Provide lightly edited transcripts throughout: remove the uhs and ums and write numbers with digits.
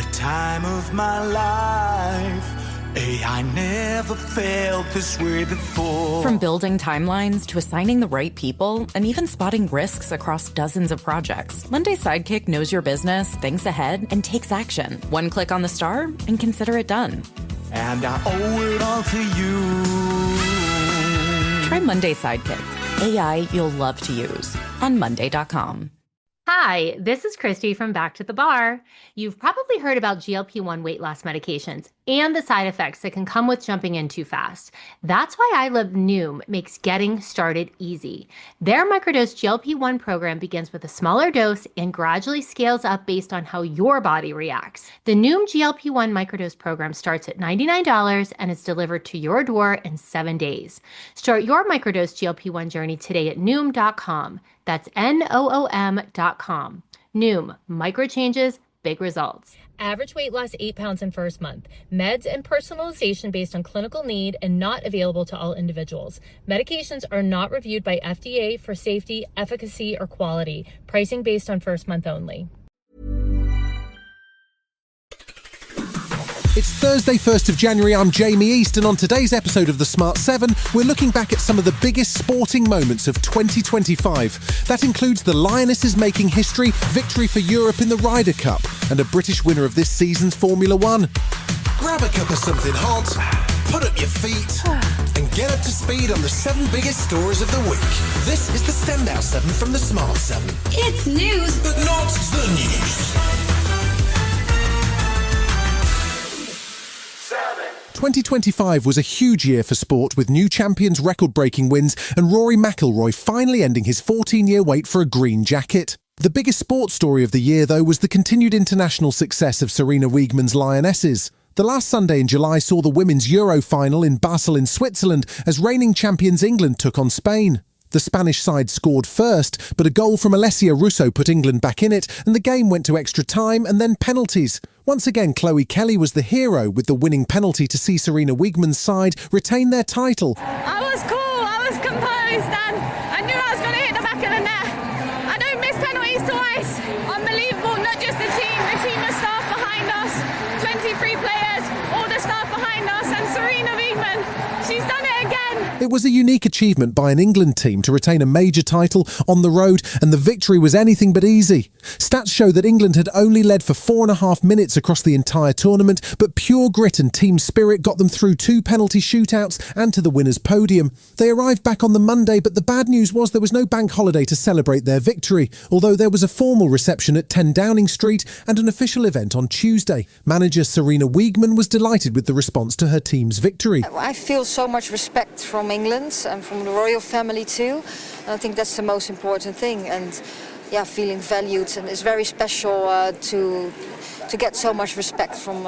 the time of my life. I never felt this way before. From building timelines to assigning the right people and even spotting risks across dozens of projects, Monday Sidekick knows your business, thinks ahead, and takes action. One click on the star and consider it done. And I owe it all to you. Try Monday Sidekick. AI you'll love to use on Monday.com. Hi, this is Christy from Back to the Bar. You've probably heard about GLP-1 weight loss medications and the side effects that can come with jumping in too fast. That's why I Love Noom makes getting started easy. Their microdose GLP-1 program begins with a smaller dose and gradually scales up based on how your body reacts. The Noom GLP-1 microdose program starts at $99 and is delivered to your door in 7 days. Start your microdose GLP-1 journey today at Noom.com. That's Noom.com. Noom, micro changes, big results. Average weight loss 8 pounds in first month. Meds and personalization based on clinical need and not available to all individuals. Medications are not reviewed by FDA for safety, efficacy, or quality. Pricing based on first month only. It's Thursday, 1st of January. I'm Jamie East, and on today's episode of The Smart 7, we're looking back at some of the biggest sporting moments of 2025. That includes the Lionesses making history, victory for Europe in the Ryder Cup, and a British winner of this season's Formula One. Grab a cup of something hot, put up your feet, and get up to speed on the 7 biggest stories of the week. This is the Standout 7 from The Smart 7. It's news, but not the news. 2025 was a huge year for sport, with new champions, record-breaking wins, and Rory McIlroy finally ending his 14-year wait for a green jacket. The biggest sports story of the year, though, was the continued international success of Serena Wiegmann's Lionesses. The last Sunday in July saw the women's Euro final in Basel in Switzerland as reigning champions England took on Spain. The Spanish side scored first, but a goal from Alessia Russo put England back in it, and the game went to extra time and then penalties. Once again, Chloe Kelly was the hero with the winning penalty to see Serena Wiegmann's side retain their title. I was cool, I was composed, and I knew I was going to hit the back of the net. I don't miss penalties twice. Unbelievable, not just the team of staff behind us, 23 players, all the staff behind us, and Serena Wiegmann, she's done it again. It was a unique achievement by an England team to retain a major title on the road, and the victory was anything but easy. Stats show that England had only led for 4.5 minutes across the entire tournament, but pure grit and team spirit got them through 2 penalty shootouts and to the winner's podium. They arrived back on the Monday, but the bad news was there was no bank holiday to celebrate their victory, although there was a formal reception at 10 Downing Street and an official event on Tuesday. Manager Serena Wiegmann was delighted with the response to her team's victory. I feel so much respect from England and from the royal family too. And I think that's the most important thing. And yeah, feeling valued, and it's very special to get so much respect from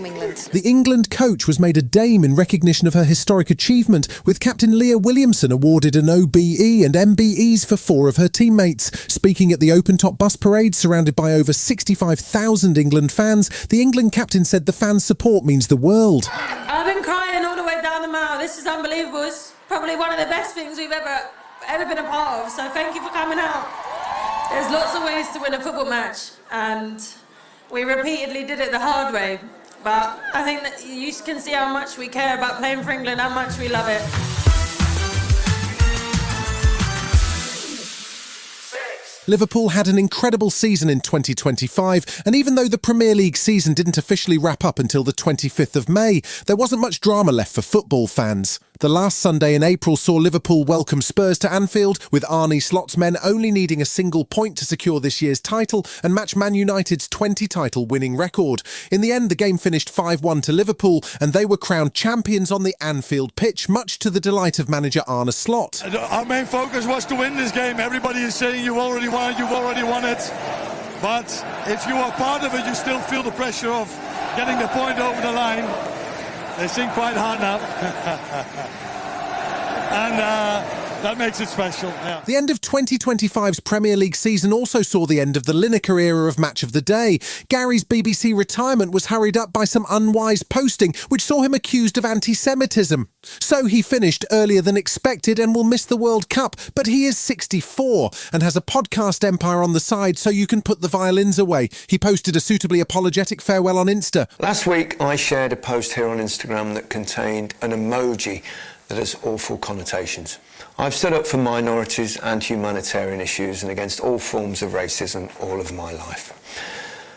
England. The England coach was made a dame in recognition of her historic achievement, with captain Leah Williamson awarded an OBE and MBEs for 4 of her teammates. Speaking at the open-top bus parade surrounded by over 65,000 England fans, the England captain said the fans' support means the world. I've been crying all the way down the mile. This is unbelievable. It's probably one of the best things we've ever been a part of, so thank you for coming out. There's lots of ways to win a football match, and we repeatedly did it the hard way. But I think that you can see how much we care about playing for England, how much we love it. Liverpool had an incredible season in 2025, and even though the Premier League season didn't officially wrap up until the 25th of May, there wasn't much drama left for football fans. The last Sunday in April saw Liverpool welcome Spurs to Anfield, with Arne Slot's men only needing a single point to secure this year's title and match Man United's 20-title winning record. In the end, the game finished 5-1 to Liverpool, and they were crowned champions on the Anfield pitch, much to the delight of manager Arne Slot. Our main focus was to win this game. Everybody is saying you've already won it. But if you are part of it, you still feel the pressure of getting the point over the line. They sing quite hard now. And that makes it special. Yeah. The end of 2025's Premier League season also saw the end of the Lineker era of Match of the Day. Gary's BBC retirement was hurried up by some unwise posting, which saw him accused of anti-Semitism. So he finished earlier than expected and will miss the World Cup, but he is 64 and has a podcast empire on the side, so you can put the violins away. He posted a suitably apologetic farewell on Insta. Last week I shared a post here on Instagram that contained an emoji that has awful connotations. I've stood up for minorities and humanitarian issues and against all forms of racism all of my life.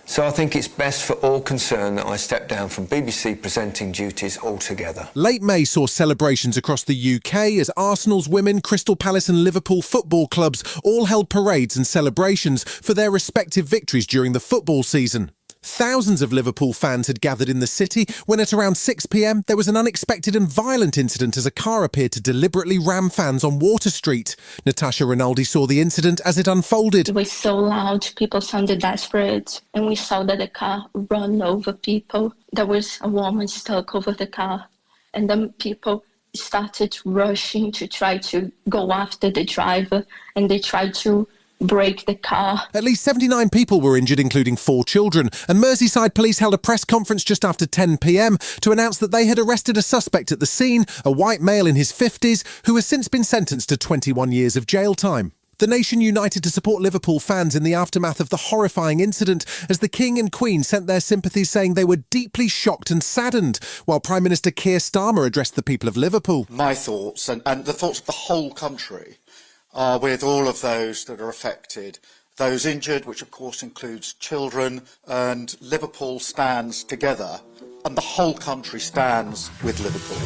So I think it's best for all concerned that I step down from BBC presenting duties altogether. Late May saw celebrations across the UK as Arsenal's women, Crystal Palace and Liverpool football clubs all held parades and celebrations for their respective victories during the football season. Thousands of Liverpool fans had gathered in the city when at around 6 p.m. there was an unexpected and violent incident as a car appeared to deliberately ram fans on Water Street. Natasha Rinaldi saw the incident as it unfolded. It was so loud, people sounded desperate, and we saw that the car ran over people. There was a woman stuck over the car, and then people started rushing to try to go after the driver, and they tried to break the car. At least 79 people were injured, including 4 children, and Merseyside police held a press conference just after 10 p.m. to announce that they had arrested a suspect at the scene, a white male in his 50s, who has since been sentenced to 21 years of jail time. The nation united to support Liverpool fans in the aftermath of the horrifying incident as the King and Queen sent their sympathies, saying they were deeply shocked and saddened, while Prime Minister Keir Starmer addressed the people of Liverpool. My thoughts, and the thoughts of the whole country, are with all of those that are affected, those injured, which of course includes children, and Liverpool stands together, and the whole country stands with Liverpool.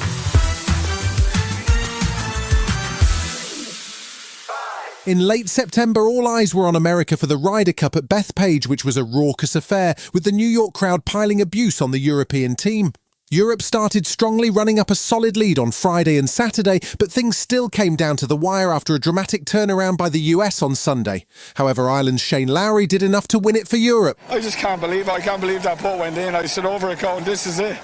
In late September, all eyes were on America for the Ryder Cup at Bethpage, which was a raucous affair, with the New York crowd piling abuse on the European team. Europe started strongly, running up a solid lead on Friday and Saturday, but things still came down to the wire after a dramatic turnaround by the US on Sunday. However, Ireland's Shane Lowry did enough to win it for Europe. I just can't believe that putt went in. I stood over it going, this is it.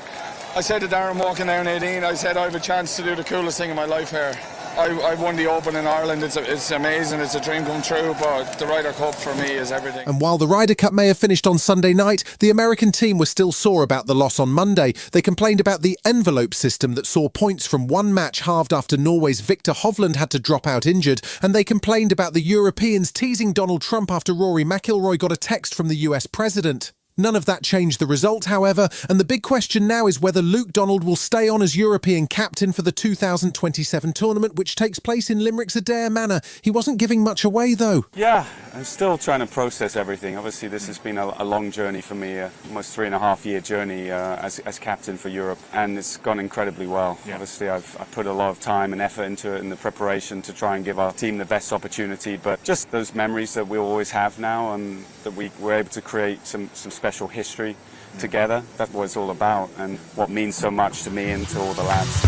I said to Darren walking down 18, I said I have a chance to do the coolest thing in my life here. I won the Open in Ireland. It's amazing. It's a dream come true, but the Ryder Cup for me is everything. And while the Ryder Cup may have finished on Sunday night, the American team was still sore about the loss on Monday. They complained about the envelope system that saw points from one match halved after Norway's Victor Hovland had to drop out injured, and they complained about the Europeans teasing Donald Trump after Rory McIlroy got a text from the US president. None of that changed the result, however, and the big question now is whether Luke Donald will stay on as European captain for the 2027 tournament, which takes place in Limerick's Adair Manor. He wasn't giving much away, though. Yeah, I'm still trying to process everything. Obviously, this has been a long journey for me, almost 3.5-year journey as captain for Europe, and it's gone incredibly well. Yeah. Obviously, I've put a lot of time and effort into it in the preparation to try and give our team the best opportunity, but just those memories that we'll always have now, and that we were able to create some special history together. That's what it's all about, and what means so much to me and to all the lads.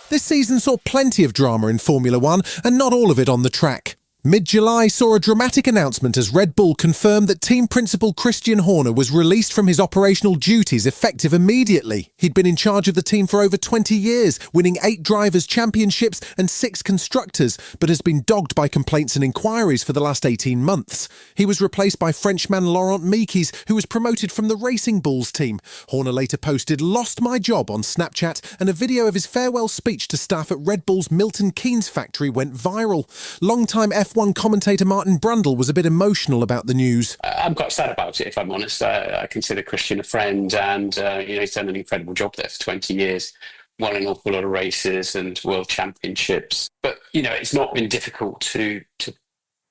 This season saw plenty of drama in Formula One, and not all of it on the track. Mid-July saw a dramatic announcement as Red Bull confirmed that team principal Christian Horner was released from his operational duties effective immediately. He'd been in charge of the team for over 20 years, winning 8 drivers' championships and 6 constructors, but has been dogged by complaints and inquiries for the last 18 months. He was replaced by Frenchman Laurent Mekies, who was promoted from the Racing Bulls team. Horner later posted, "Lost my job" on Snapchat, and a video of his farewell speech to staff at Red Bull's Milton Keynes factory went viral. Longtime F1 commentator Martin Brundle was a bit emotional about the news. I'm quite sad about it, if I'm honest. I consider Christian a friend, and he's done an incredible job there for 20 years. Won an awful lot of races and world championships. But, it's not been difficult to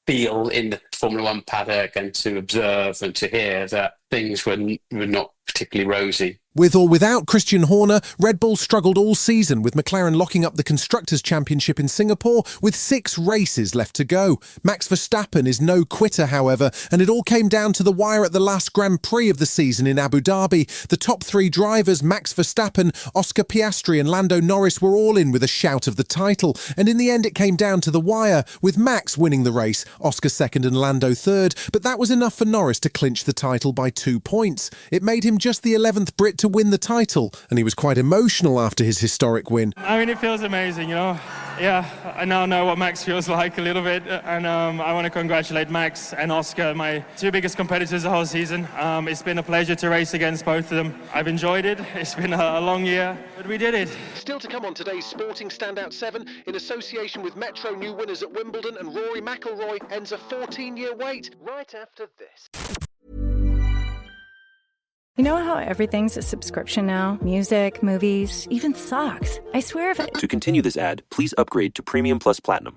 feel in the Formula One paddock and to observe and to hear that things were not particularly rosy. With or without Christian Horner, Red Bull struggled all season, with McLaren locking up the Constructors' Championship in Singapore with 6 races left to go. Max Verstappen is no quitter, however, and it all came down to the wire at the last Grand Prix of the season in Abu Dhabi. The top 3 drivers, Max Verstappen, Oscar Piastri and Lando Norris, were all in with a shout of the title, and in the end it came down to the wire, with Max winning the race, Oscar second and Lando third, but that was enough for Norris to clinch the title by 2 points. It made him just the 11th Brit to to win the title, and he was quite emotional after his historic win. I mean, it feels amazing, you know. Yeah, I now know what Max feels like a little bit, and I want to congratulate Max and Oscar, my two biggest competitors the whole season. It's been a pleasure to race against both of them. I've enjoyed it. It's been a long year, but we did it. Still to come on today's Sporting Standout 7, in association with Metro new winners at Wimbledon, and Rory McIlroy ends a 14-year wait right after this. You know how everything's a subscription now? Music, movies, even socks. I swear if To continue this ad, please upgrade to Premium Plus Platinum.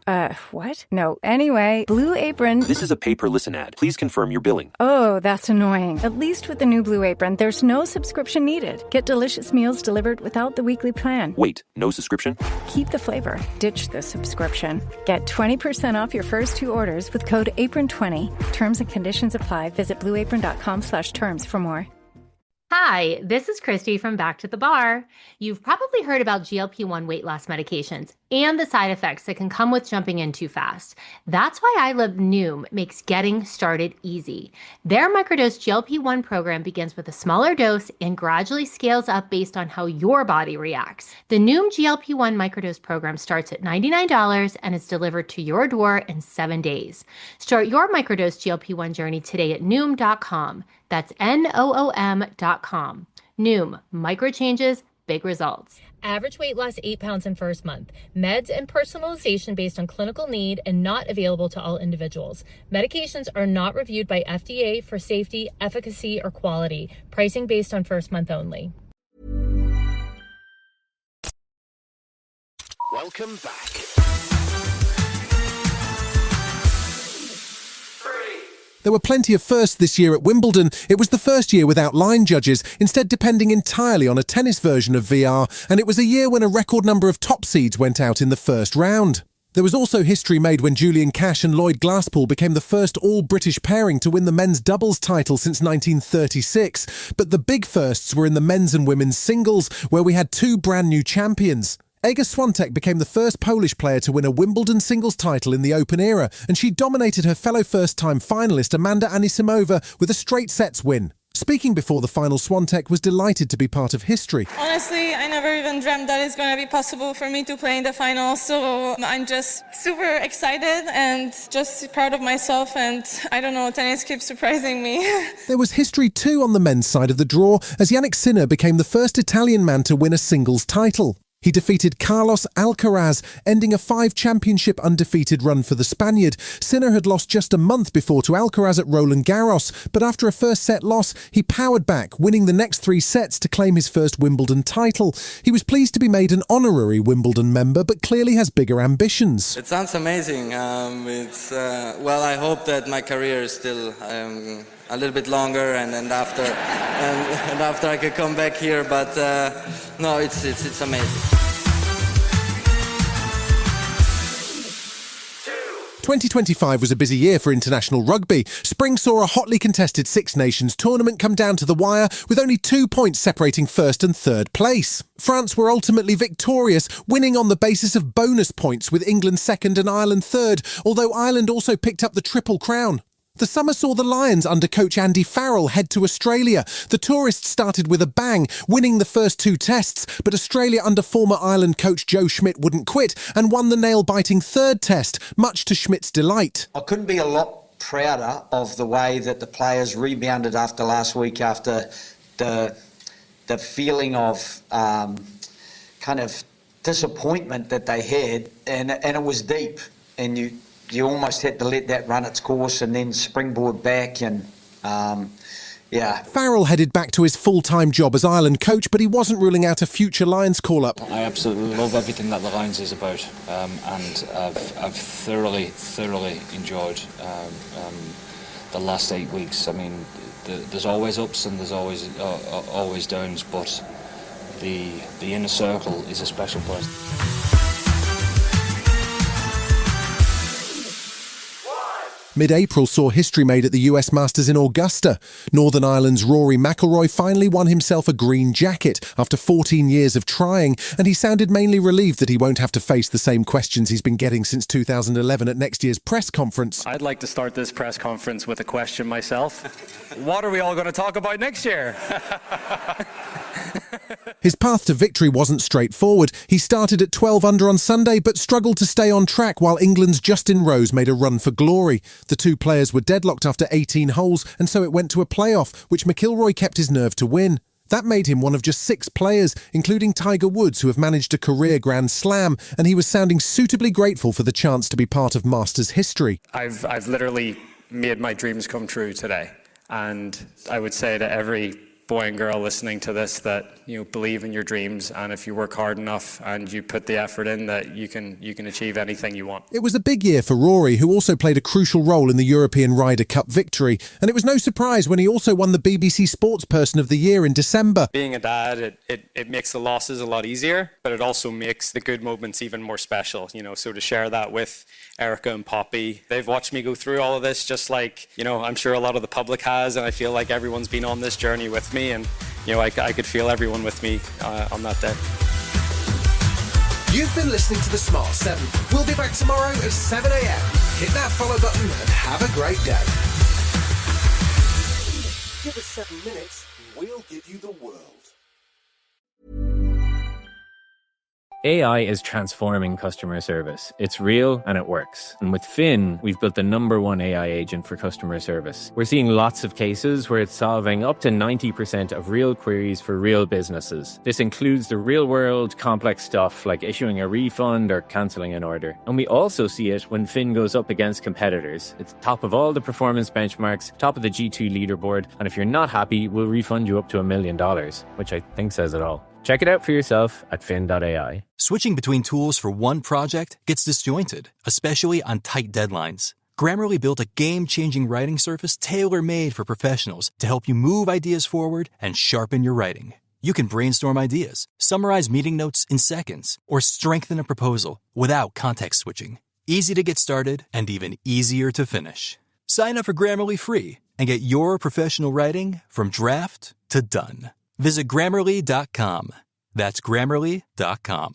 What? No, anyway, Blue Apron... This is a pay-per-listen ad. Please confirm your billing. Oh, that's annoying. At least with the new Blue Apron, there's no subscription needed. Get delicious meals delivered without the weekly plan. Wait, no subscription? Keep the flavor. Ditch the subscription. Get 20% off your first two orders with code APRON20. Terms and conditions apply. Visit blueapron.com/terms for more. Hi, this is Christy from Back to the Bar. You've probably heard about GLP-1 weight loss medications and the side effects that can come with jumping in too fast. That's why I Love Noom makes getting started easy. Their microdose GLP-1 program begins with a smaller dose and gradually scales up based on how your body reacts. The Noom GLP-1 microdose program starts at $99 and is delivered to your door in 7 days. Start your microdose GLP-1 journey today at Noom.com. That's Noom.com. Noom, micro changes, big results. Average weight loss 8 pounds in first month. Meds and personalization based on clinical need and not available to all individuals. Medications are not reviewed by FDA for safety, efficacy, or quality. Pricing based on first month only. Welcome back. There were plenty of firsts this year at Wimbledon. It was the first year without line judges, instead depending entirely on a tennis version of VR, and it was a year when a record number of top seeds went out in the first round. There was also history made when Julian Cash and Lloyd Glasspool became the first all-British pairing to win the men's doubles title since 1936. But the big firsts were in the men's and women's singles, where we had two brand new champions. Iga Swiatek became the first Polish player to win a Wimbledon singles title in the Open era, and she dominated her fellow first-time finalist Amanda Anisimova with a straight sets win. Speaking before the final, Swiatek was delighted to be part of history. Honestly, I never even dreamt that it's going to be possible for me to play in the final, so I'm just super excited and just proud of myself, and I don't know, tennis keeps surprising me. There was history too on the men's side of the draw, as Yannick Sinner became the first Italian man to win a singles title. He defeated Carlos Alcaraz, ending a 5-championship undefeated run for the Spaniard. Sinner had lost just a month before to Alcaraz at Roland Garros, but after a first-set loss, he powered back, winning the next 3 sets to claim his first Wimbledon title. He was pleased to be made an honorary Wimbledon member, but clearly has bigger ambitions. It sounds amazing. Well, I hope that my career is still a little bit longer, and after I could come back here. But no, it's amazing. 2025 was a busy year for international rugby. Spring saw a hotly contested Six Nations tournament come down to the wire, with only 2 points separating first and third place. France were ultimately victorious, winning on the basis of bonus points, with England second and Ireland third, although Ireland also picked up the Triple Crown. The summer saw the Lions under coach Andy Farrell head to Australia. The tourists started with a bang, winning the first 2 tests, but Australia under former Ireland coach Joe Schmidt wouldn't quit and won the nail-biting third test, much to Schmidt's delight. I couldn't be a lot prouder of the way that the players rebounded after last week, after the feeling of kind of disappointment that they had, and it was deep, and you almost had to let that run its course and then springboard back, and yeah. Farrell headed back to his full-time job as Ireland coach, but he wasn't ruling out a future Lions call-up. I absolutely love everything that the Lions is about, and I've thoroughly enjoyed the last 8 weeks. I mean, there's always ups and there's always downs, but the inner circle is a special place. Mid-April saw history made at the US Masters in Augusta. Northern Ireland's Rory McIlroy finally won himself a green jacket after 14 years of trying, and he sounded mainly relieved that he won't have to face the same questions he's been getting since 2011 at next year's press conference. I'd like to start this press conference with a question myself. What are we all going to talk about next year? His path to victory wasn't straightforward. He started at 12 under on Sunday, but struggled to stay on track while England's Justin Rose made a run for glory. The two players were deadlocked after 18 holes, and so it went to a playoff, which McIlroy kept his nerve to win. That made him one of just 6 players, including Tiger Woods, who have managed a career Grand Slam, and he was sounding suitably grateful for the chance to be part of Masters history. I've literally made my dreams come true today, and I would say to every boy and girl listening to this that, you know, believe in your dreams, and if you work hard enough and you put the effort in, that you can achieve anything you want. It was a big year for Rory, who also played a crucial role in the European Ryder Cup victory, and it was no surprise when he also won the BBC Sportsperson of the Year in December. Being a dad, it makes the losses a lot easier, but it also makes the good moments even more special, you know, so to share that with Erica and Poppy. They've watched me go through all of this, just like, you know, I'm sure a lot of the public has, and I feel like everyone's been on this journey with me, and, you know, I could feel everyone with me on that day. You've been listening to The Smart 7. We'll be back tomorrow at 7 a.m. Hit that follow button and have a great day. Give us 7 minutes, we'll give you the world. AI is transforming customer service. It's real and it works. And with Finn, we've built the #1 AI agent for customer service. We're seeing lots of cases where it's solving up to 90% of real queries for real businesses. This includes the real-world, complex stuff like issuing a refund or cancelling an order. And we also see it when Finn goes up against competitors. It's top of all the performance benchmarks, top of the G2 leaderboard, and if you're not happy, we'll refund you up to $1 million, which I think says it all. Check it out for yourself at fin.ai. Switching between tools for one project gets disjointed, especially on tight deadlines. Grammarly built a game-changing writing surface tailor-made for professionals to help you move ideas forward and sharpen your writing. You can brainstorm ideas, summarize meeting notes in seconds, or strengthen a proposal without context switching. Easy to get started and even easier to finish. Sign up for Grammarly free and get your professional writing from draft to done. Visit Grammarly.com. That's Grammarly.com.